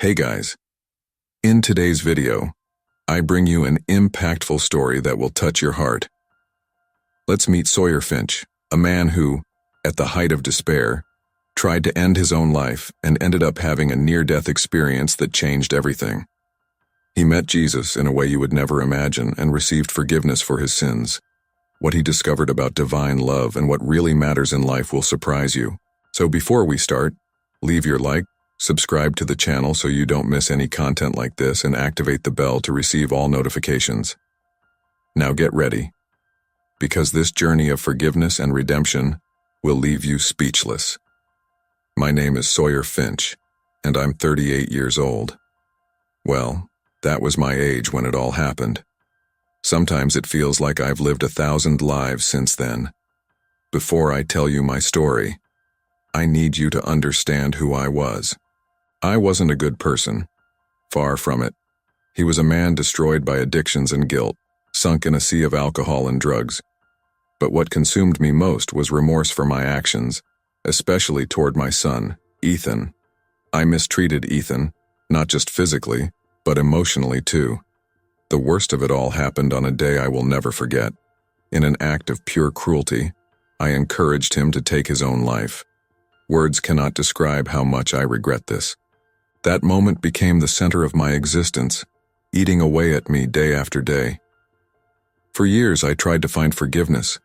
Hey guys, in today's video, I bring you an impactful story that will touch your heart. Let's meet Sawyer Finch, a man who, at the height of despair, tried to end his own life and ended up having a near-death experience that changed everything. He met Jesus in a way you would never imagine and received forgiveness for his sins. What he discovered about divine love and what really matters in life will surprise you. So before we start, leave your like, subscribe to the channel so you don't miss any content like this, and activate the bell to receive all notifications. Now get ready, because this journey of forgiveness and redemption will leave you speechless. My name is Sawyer Finch, and I'm 38 years old. Well, that was my age when it all happened. Sometimes it feels like I've lived 1,000 lives since then. Before I tell you my story, I need you to understand who I was. I wasn't a good person. Far from it. He was a man destroyed by addictions and guilt, sunk in a sea of alcohol and drugs. But what consumed me most was remorse for my actions, especially toward my son, Ethan. I mistreated Ethan, not just physically, but emotionally too. The worst of it all happened on a day I will never forget. In an act of pure cruelty, I encouraged him to take his own life. Words cannot describe how much I regret this. That moment became the center of my existence, eating away at me day after day. For years I tried to find forgiveness.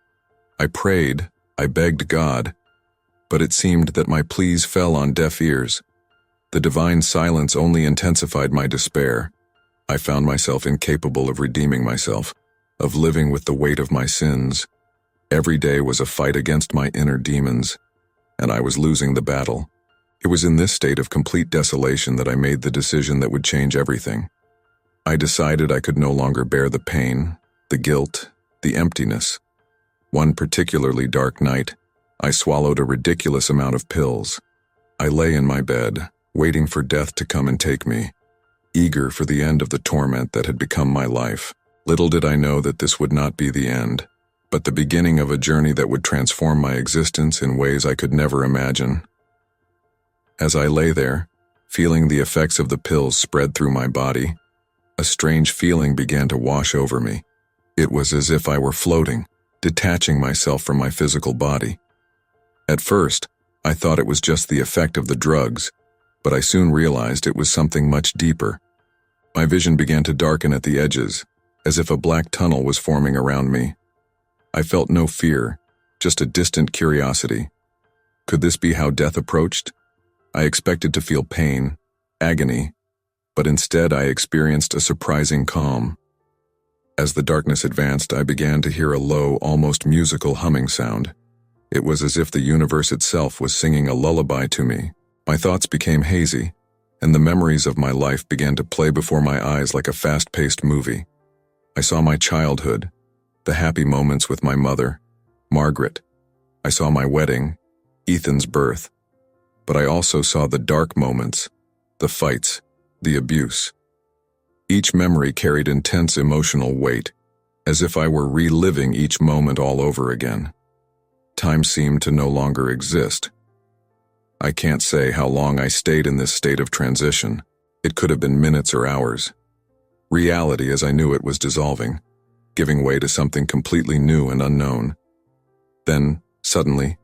I prayed, I begged God, but it seemed that my pleas fell on deaf ears. The divine silence only intensified my despair. I found myself incapable of redeeming myself, of living with the weight of my sins. Every day was a fight against my inner demons, and I was losing the battle. It was in this state of complete desolation that I made the decision that would change everything. I decided I could no longer bear the pain, the guilt, the emptiness. One particularly dark night, I swallowed a ridiculous amount of pills. I lay in my bed, waiting for death to come and take me, eager for the end of the torment that had become my life. Little did I know that this would not be the end, but the beginning of a journey that would transform my existence in ways I could never imagine. As I lay there, feeling the effects of the pills spread through my body, a strange feeling began to wash over me. It was as if I were floating, detaching myself from my physical body. At first, I thought it was just the effect of the drugs, but I soon realized it was something much deeper. My vision began to darken at the edges, as if a black tunnel was forming around me. I felt no fear, just a distant curiosity. Could this be how death approached? I expected to feel pain, agony, but instead I experienced a surprising calm. As the darkness advanced, I began to hear a low, almost musical humming sound. It was as if the universe itself was singing a lullaby to me. My thoughts became hazy, and the memories of my life began to play before my eyes like a fast-paced movie. I saw my childhood, the happy moments with my mother, Margaret. I saw my wedding, Ethan's birth. But I also saw the dark moments, the fights, the abuse. Each memory carried intense emotional weight, as if I were reliving each moment all over again. Time seemed to no longer exist. I can't say how long I stayed in this state of transition. It could have been minutes or hours. Reality as I knew it was dissolving, giving way to something completely new and unknown. Then, suddenly,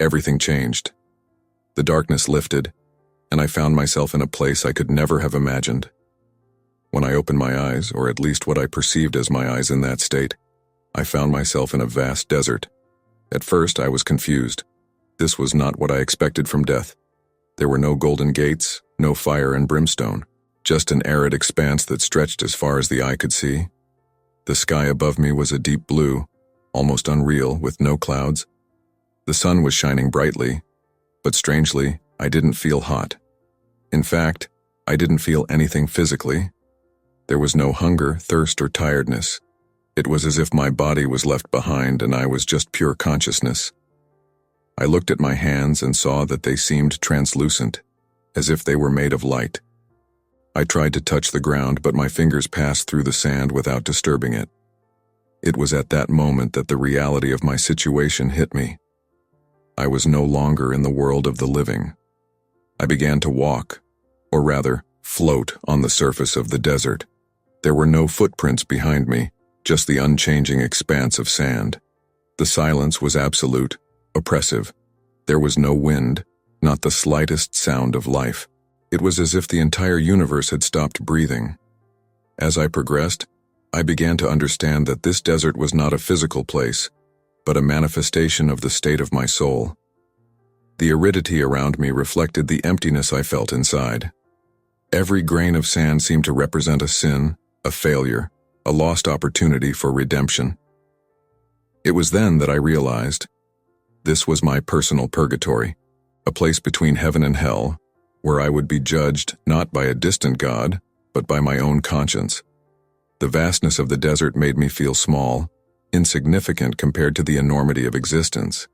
everything changed. The darkness lifted, and I found myself in a place I could never have imagined. When I opened my eyes, or at least what I perceived as my eyes in that state, I found myself in a vast desert. At first, I was confused. This was not what I expected from death. There were no golden gates, no fire and brimstone, just an arid expanse that stretched as far as the eye could see. The sky above me was a deep blue, almost unreal, with no clouds. The sun was shining brightly, but strangely, I didn't feel hot. In fact, I didn't feel anything physically. There was no hunger, thirst, or tiredness. It was as if my body was left behind and I was just pure consciousness. I looked at my hands and saw that they seemed translucent, as if they were made of light. I tried to touch the ground, but my fingers passed through the sand without disturbing it. It was at that moment that the reality of my situation hit me. I was no longer in the world of the living. I began to walk, or rather, float on the surface of the desert. There were no footprints behind me, just the unchanging expanse of sand. The silence was absolute, oppressive. There was no wind, not the slightest sound of life. It was as if the entire universe had stopped breathing. As I progressed, I began to understand that this desert was not a physical place, but a manifestation of the state of my soul. The aridity around me reflected the emptiness I felt inside. Every grain of sand seemed to represent a sin, a failure, a lost opportunity for redemption. It was then that I realized this was my personal purgatory, a place between heaven and hell, where I would be judged not by a distant God, but by my own conscience. The vastness of the desert made me feel small, insignificant compared to the enormity of existence.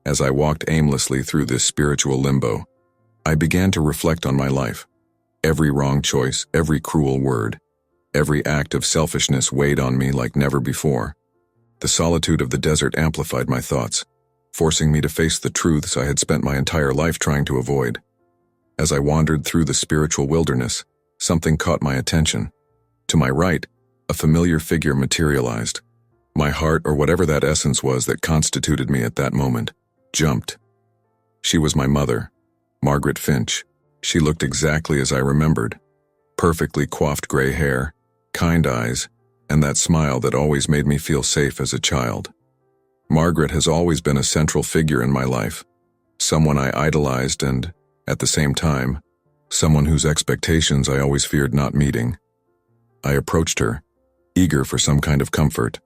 As I walked aimlessly through this spiritual limbo, I began to reflect on my life. Every wrong choice, every cruel word, every act of selfishness weighed on me like never before. The solitude of the desert amplified my thoughts, forcing me to face the truths I had spent my entire life trying to avoid. As I wandered through the spiritual wilderness, something caught my attention. To my right, a familiar figure materialized. My heart, or whatever that essence was that constituted me at that moment, jumped. She was my mother, Margaret Finch. She looked exactly as I remembered. Perfectly coiffed gray hair, kind eyes, and that smile that always made me feel safe as a child. Margaret has always been a central figure in my life, someone I idolized and, at the same time, someone whose expectations I always feared not meeting. I approached her, eager for some kind of comfort,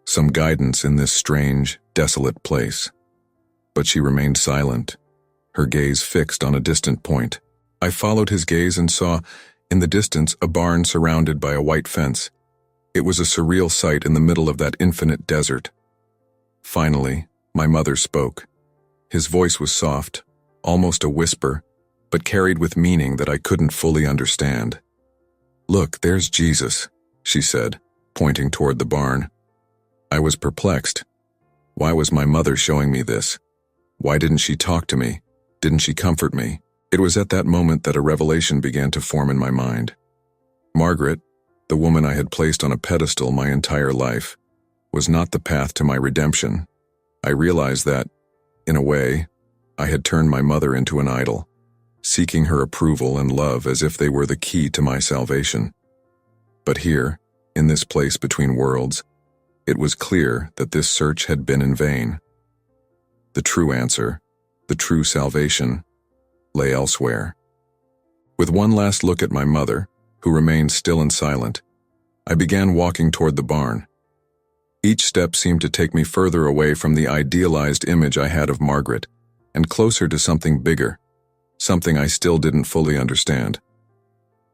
some guidance in this strange, desolate place. But she remained silent, her gaze fixed on a distant point. I followed his gaze and saw, in the distance, a barn surrounded by a white fence. It was a surreal sight in the middle of that infinite desert. Finally, my mother spoke. His voice was soft, almost a whisper, but carried with meaning that I couldn't fully understand. "Look, there's Jesus," she said, pointing toward the barn. I was perplexed. Why was my mother showing me this? Why didn't she talk to me? Didn't she comfort me? It was at that moment that a revelation began to form in my mind. Margaret, the woman I had placed on a pedestal my entire life, was not the path to my redemption. I realized that, in a way, I had turned my mother into an idol, seeking her approval and love as if they were the key to my salvation. But here, in this place between worlds, it was clear that this search had been in vain. The true answer, the true salvation, lay elsewhere. With one last look at my mother, who remained still and silent, I began walking toward the barn. Each step seemed to take me further away from the idealized image I had of Margaret, and closer to something bigger, something I still didn't fully understand.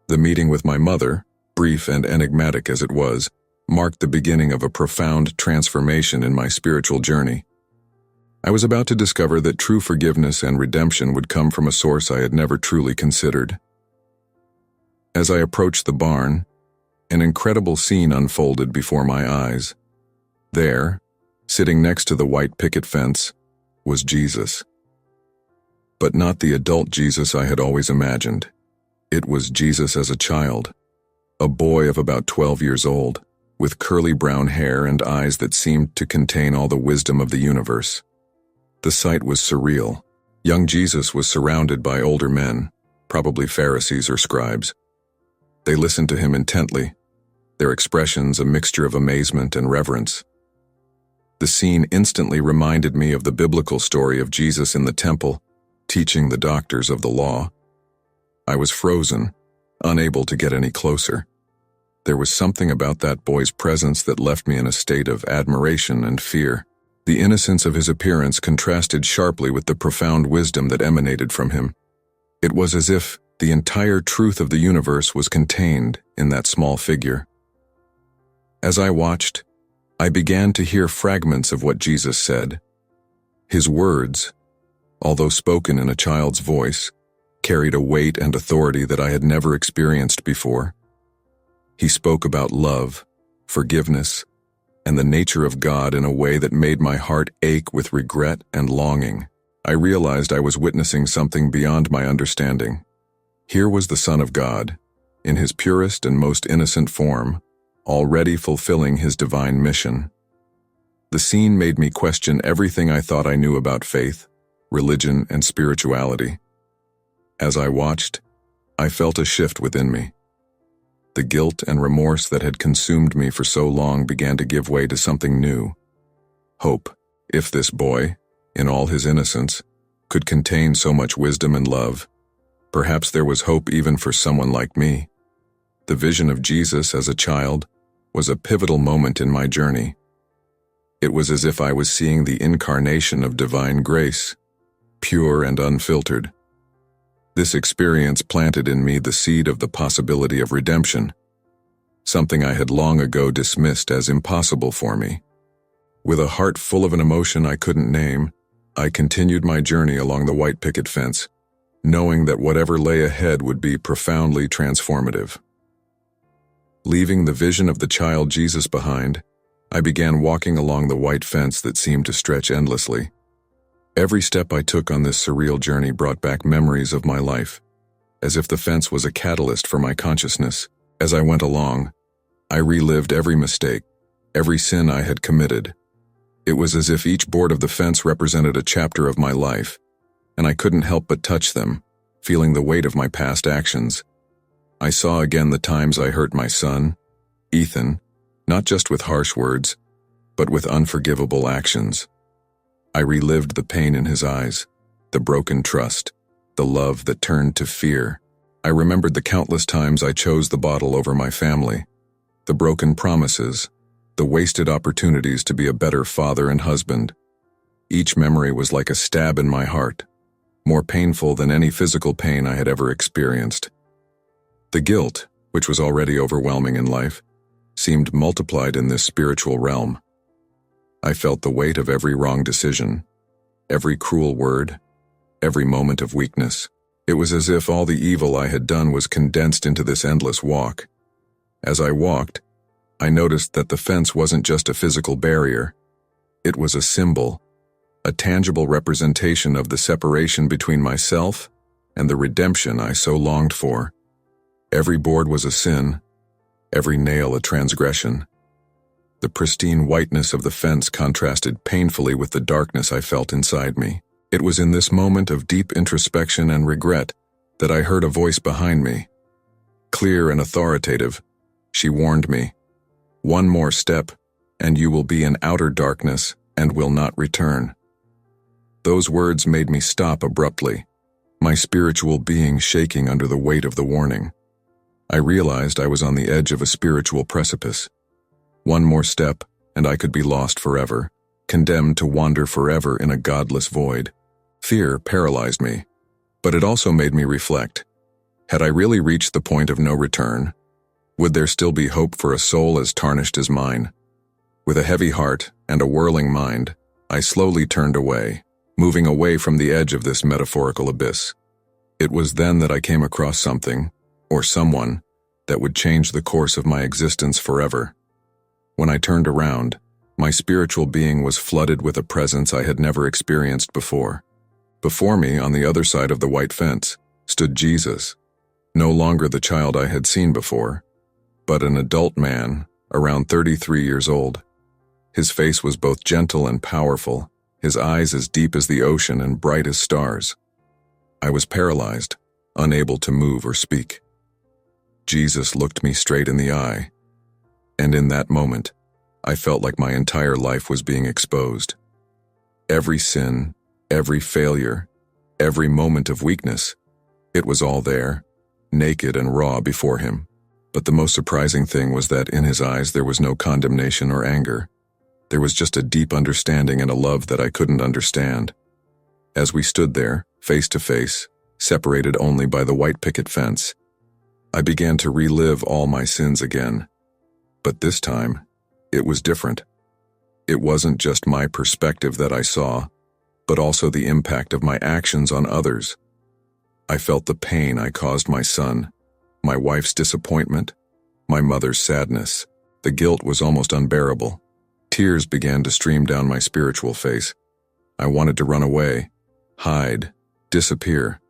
The meeting with my mother, brief and enigmatic as it was, marked the beginning of a profound transformation in my spiritual journey. I was about to discover that true forgiveness and redemption would come from a source I had never truly considered. As I approached the barn, an incredible scene unfolded before my eyes. There, sitting next to the white picket fence, was Jesus. But not the adult Jesus I had always imagined. It was Jesus as a child, a boy of about 12 years old, with curly brown hair and eyes that seemed to contain all the wisdom of the universe. The sight was surreal. Young Jesus was surrounded by older men, probably Pharisees or scribes. They listened to him intently, their expressions a mixture of amazement and reverence. The scene instantly reminded me of the biblical story of Jesus in the temple, teaching the doctors of the law. I was frozen, unable to get any closer. There was something about that boy's presence that left me in a state of admiration and fear. The innocence of his appearance contrasted sharply with the profound wisdom that emanated from him. It was as if the entire truth of the universe was contained in that small figure. As I watched, I began to hear fragments of what Jesus said. His words, although spoken in a child's voice, carried a weight and authority that I had never experienced before. He spoke about love, forgiveness, and the nature of God in a way that made my heart ache with regret and longing. I realized I was witnessing something beyond my understanding, Here was the Son of God, in his purest and most innocent form, already fulfilling his divine mission. The scene made me question everything I thought I knew about faith, religion, and spirituality. As I watched, I felt a shift within me. The guilt and remorse that had consumed me for so long began to give way to something new. Hope. If this boy, in all his innocence, could contain so much wisdom and love, perhaps there was hope even for someone like me. The vision of Jesus as a child was a pivotal moment in my journey. It was as if I was seeing the incarnation of divine grace, pure and unfiltered. This experience planted in me the seed of the possibility of redemption, something I had long ago dismissed as impossible for me. With a heart full of an emotion I couldn't name, I continued my journey along the white picket fence, knowing that whatever lay ahead would be profoundly transformative. Leaving the vision of the child Jesus behind, I began walking along the white fence that seemed to stretch endlessly. Every step I took on this surreal journey brought back memories of my life, as if the fence was a catalyst for my consciousness. As I went along, I relived every mistake, every sin I had committed. It was as if each board of the fence represented a chapter of my life, and I couldn't help but touch them, feeling the weight of my past actions. I saw again the times I hurt my son, Ethan, not just with harsh words, but with unforgivable actions. I relived the pain in his eyes, the broken trust, the love that turned to fear. I remembered the countless times I chose the bottle over my family, the broken promises, the wasted opportunities to be a better father and husband. Each memory was like a stab in my heart, more painful than any physical pain I had ever experienced. The guilt, which was already overwhelming in life, seemed multiplied in this spiritual realm. I felt the weight of every wrong decision, every cruel word, every moment of weakness. It was as if all the evil I had done was condensed into this endless walk. As I walked, I noticed that the fence wasn't just a physical barrier. It was a symbol, a tangible representation of the separation between myself and the redemption I so longed for. Every board was a sin, every nail a transgression. The pristine whiteness of the fence contrasted painfully with the darkness I felt inside me. It was in this moment of deep introspection and regret that I heard a voice behind me. Clear and authoritative, she warned me, "One more step, and you will be in outer darkness and will not return." Those words made me stop abruptly, my spiritual being shaking under the weight of the warning. I realized I was on the edge of a spiritual precipice. One more step, and I could be lost forever, condemned to wander forever in a godless void. Fear paralyzed me, but it also made me reflect. Had I really reached the point of no return? Would there still be hope for a soul as tarnished as mine? With a heavy heart and a whirling mind, I slowly turned away, moving away from the edge of this metaphorical abyss. It was then that I came across something, or someone, that would change the course of my existence forever. When I turned around, my spiritual being was flooded with a presence I had never experienced before. Before me, on the other side of the white fence, stood Jesus, no longer the child I had seen before, but an adult man, around 33 years old. His face was both gentle and powerful, his eyes as deep as the ocean and bright as stars. I was paralyzed, unable to move or speak. Jesus looked me straight in the eye, and in that moment, I felt like my entire life was being exposed. Every sin, every failure, every moment of weakness, it was all there, naked and raw before him. But the most surprising thing was that in his eyes there was no condemnation or anger. There was just a deep understanding and a love that I couldn't understand. As we stood there, face to face, separated only by the white picket fence, I began to relive all my sins again. But this time, it was different. It wasn't just my perspective that I saw, but also the impact of my actions on others. I felt the pain I caused my son, my wife's disappointment, my mother's sadness. The guilt was almost unbearable. Tears began to stream down my spiritual face. I wanted to run away, hide, disappear.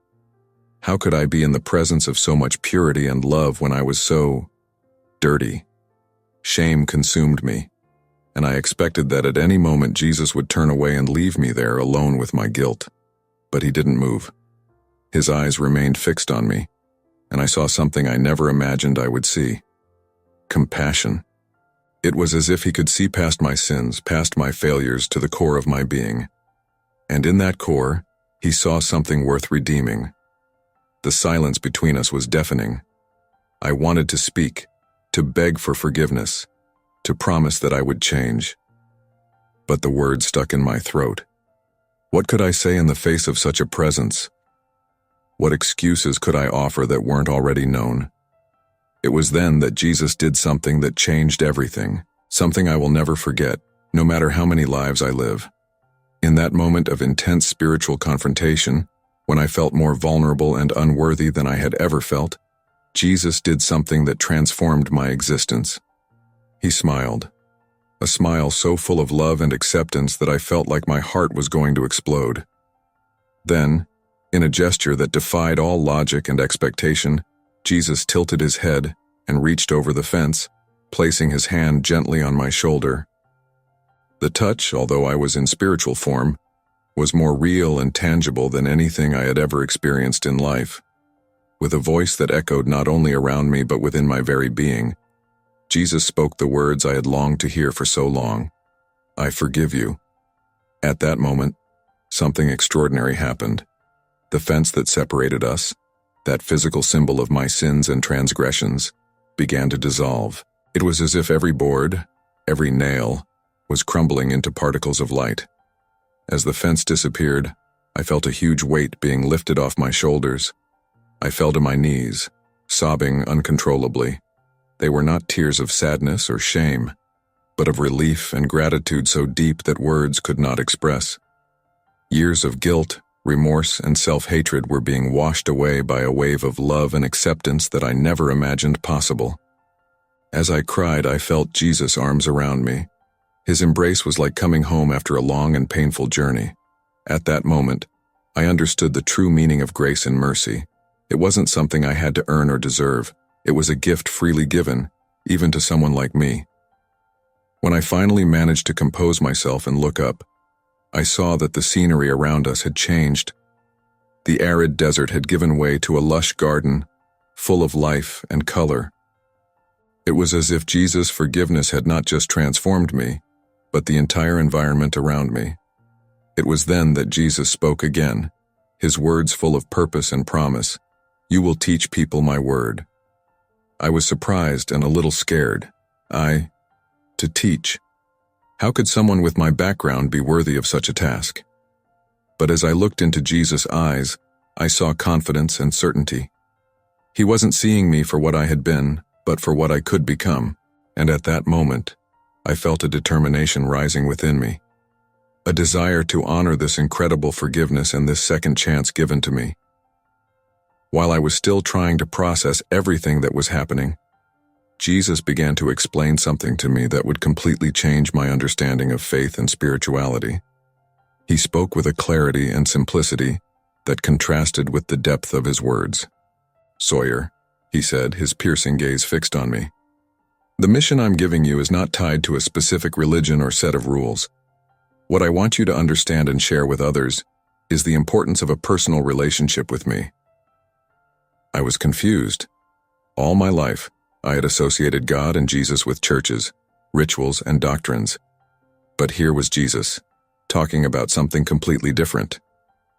How could I be in the presence of so much purity and love when I was so dirty? Shame consumed me, and I expected that at any moment Jesus would turn away and leave me there alone with my guilt. But he didn't move. His eyes remained fixed on me, and I saw something I never imagined I would see. Compassion. It was as if he could see past my sins, past my failures, to the core of my being. And in that core, he saw something worth redeeming. The silence between us was deafening. I wanted to speak, to beg for forgiveness, to promise that I would change. But the words stuck in my throat. What could I say in the face of such a presence? What excuses could I offer that weren't already known? It was then that Jesus did something that changed everything, something I will never forget, no matter how many lives I live. In that moment of intense spiritual confrontation, when I felt more vulnerable and unworthy than I had ever felt, Jesus did something that transformed my existence. He smiled, a smile so full of love and acceptance that I felt like my heart was going to explode. Then, in a gesture that defied all logic and expectation, Jesus tilted his head and reached over the fence, placing his hand gently on my shoulder. The touch, although I was in spiritual form, was more real and tangible than anything I had ever experienced in life. With a voice that echoed not only around me but within my very being, Jesus spoke the words I had longed to hear for so long. I forgive you. At that moment, something extraordinary happened. The fence that separated us, that physical symbol of my sins and transgressions, began to dissolve. It was as if every board, every nail, was crumbling into particles of light. As the fence disappeared, I felt a huge weight being lifted off my shoulders. I fell to my knees, sobbing uncontrollably. They were not tears of sadness or shame, but of relief and gratitude so deep that words could not express. Years of guilt, remorse, and self-hatred were being washed away by a wave of love and acceptance that I never imagined possible. As I cried, I felt Jesus' arms around me. His embrace was like coming home after a long and painful journey. At that moment, I understood the true meaning of grace and mercy. It wasn't something I had to earn or deserve. It was a gift freely given, even to someone like me. When I finally managed to compose myself and look up, I saw that the scenery around us had changed. The arid desert had given way to a lush garden, full of life and color. It was as if Jesus' forgiveness had not just transformed me, but the entire environment around me. It was then that Jesus spoke again, his words full of purpose and promise. You will teach people my word. I was surprised and a little scared. To teach. How could someone with my background be worthy of such a task? But as I looked into Jesus' eyes, I saw confidence and certainty. He wasn't seeing me for what I had been, but for what I could become, and at that moment, I felt a determination rising within me. A desire to honor this incredible forgiveness and this second chance given to me. While I was still trying to process everything that was happening, Jesus began to explain something to me that would completely change my understanding of faith and spirituality. He spoke with a clarity and simplicity that contrasted with the depth of his words. Sawyer, he said, his piercing gaze fixed on me. The mission I'm giving you is not tied to a specific religion or set of rules. What I want you to understand and share with others is the importance of a personal relationship with me. I was confused. All my life, I had associated God and Jesus with churches, rituals, and doctrines. But here was Jesus, talking about something completely different.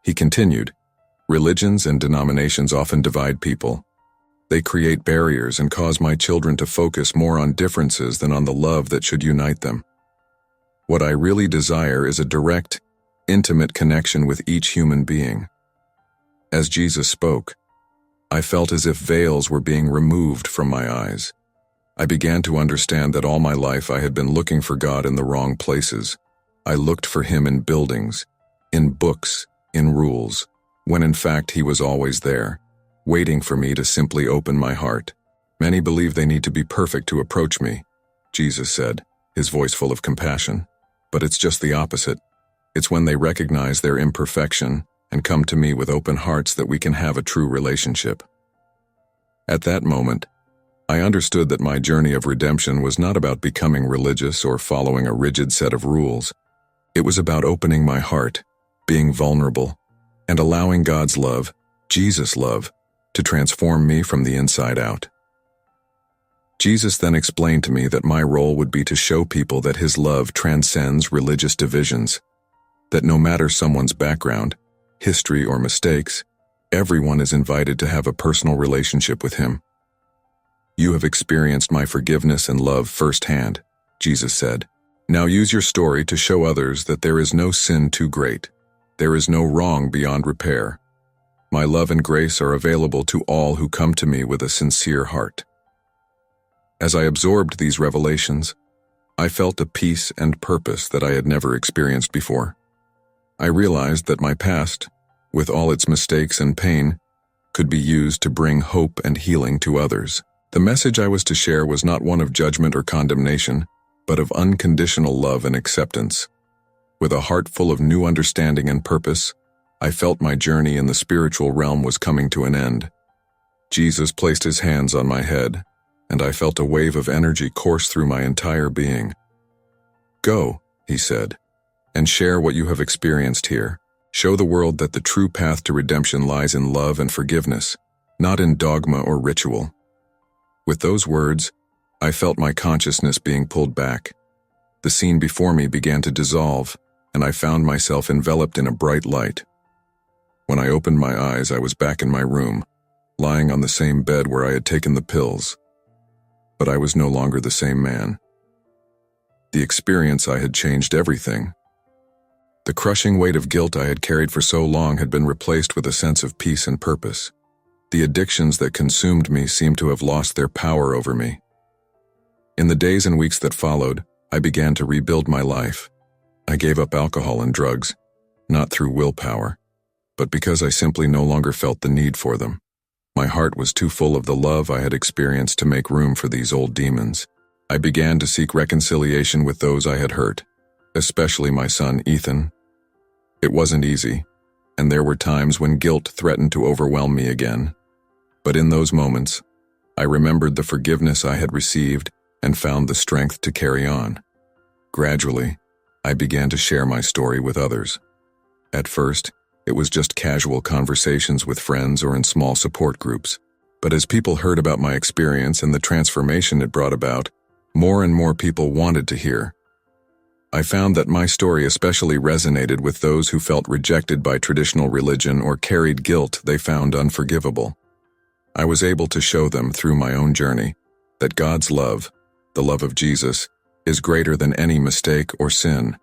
He continued, religions and denominations often divide people. They create barriers and cause my children to focus more on differences than on the love that should unite them. What I really desire is a direct, intimate connection with each human being. As Jesus spoke, I felt as if veils were being removed from my eyes. I began to understand that all my life I had been looking for God in the wrong places. I looked for him in buildings, in books, in rules, when in fact he was always there, waiting for me to simply open my heart. Many believe they need to be perfect to approach me, Jesus said, his voice full of compassion. But it's just the opposite. It's when they recognize their imperfection and come to me with open hearts that we can have a true relationship. At that moment, I understood that my journey of redemption was not about becoming religious or following a rigid set of rules. It was about opening my heart, being vulnerable, and allowing God's love, Jesus' love, to transform me from the inside out. Jesus then explained to me that my role would be to show people that his love transcends religious divisions, that no matter someone's background, history, or mistakes, everyone is invited to have a personal relationship with him. You have experienced my forgiveness and love firsthand, Jesus said. Now use your story to show others that there is no sin too great. There is no wrong beyond repair. My love and grace are available to all who come to me with a sincere heart. As I absorbed these revelations, I felt a peace and purpose that I had never experienced before. I realized that my past, with all its mistakes and pain, could be used to bring hope and healing to others. The message I was to share was not one of judgment or condemnation, but of unconditional love and acceptance. With a heart full of new understanding and purpose, I felt my journey in the spiritual realm was coming to an end. Jesus placed his hands on my head, and I felt a wave of energy course through my entire being. Go, he said, and share what you have experienced here. Show the world that the true path to redemption lies in love and forgiveness, not in dogma or ritual. With those words, I felt my consciousness being pulled back. The scene before me began to dissolve, and I found myself enveloped in a bright light. When I opened my eyes, I was back in my room, lying on the same bed where I had taken the pills. But I was no longer the same man. The experience I had changed everything. The crushing weight of guilt I had carried for so long had been replaced with a sense of peace and purpose. The addictions that consumed me seemed to have lost their power over me. In the days and weeks that followed, I began to rebuild my life. I gave up alcohol and drugs, not through willpower, but because I simply no longer felt the need for them. My heart was too full of the love I had experienced to make room for these old demons. I began to seek reconciliation with those I had hurt, especially my son Ethan. It wasn't easy, and there were times when guilt threatened to overwhelm me again. But in those moments, I remembered the forgiveness I had received and found the strength to carry on. Gradually, I began to share my story with others. At first, it was just casual conversations with friends or in small support groups. But as people heard about my experience and the transformation it brought about, more and more people wanted to hear. I found that my story especially resonated with those who felt rejected by traditional religion or carried guilt they found unforgivable. I was able to show them through my own journey that God's love, the love of Jesus, is greater than any mistake or sin.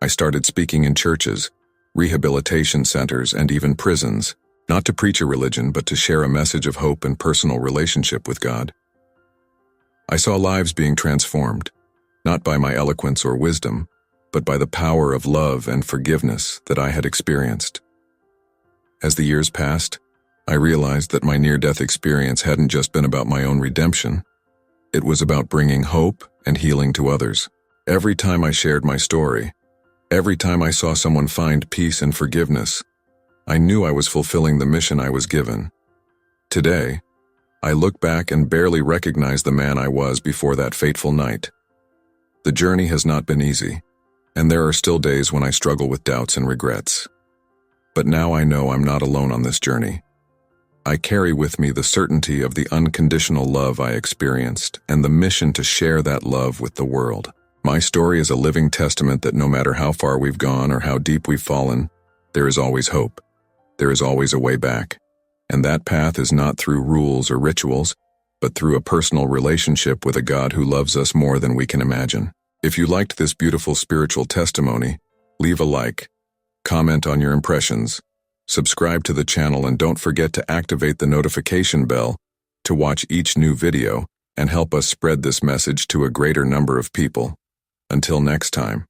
I started speaking in churches, rehabilitation centers, and even prisons, not to preach a religion but to share a message of hope and personal relationship with God. I saw lives being transformed, not by my eloquence or wisdom, but by the power of love and forgiveness that I had experienced. As the years passed, I realized that my near-death experience hadn't just been about my own redemption. It was about bringing hope and healing to others. Every time I shared my story, every time I saw someone find peace and forgiveness, I knew I was fulfilling the mission I was given. Today, I look back and barely recognize the man I was before that fateful night. The journey has not been easy, and there are still days when I struggle with doubts and regrets. But now I know I'm not alone on this journey. I carry with me the certainty of the unconditional love I experienced and the mission to share that love with the world. My story is a living testament that no matter how far we've gone or how deep we've fallen, there is always hope. There is always a way back. And that path is not through rules or rituals, but through a personal relationship with a God who loves us more than we can imagine. If you liked this beautiful spiritual testimony, leave a like, comment on your impressions, subscribe to the channel, and don't forget to activate the notification bell to watch each new video and help us spread this message to a greater number of people. Until next time.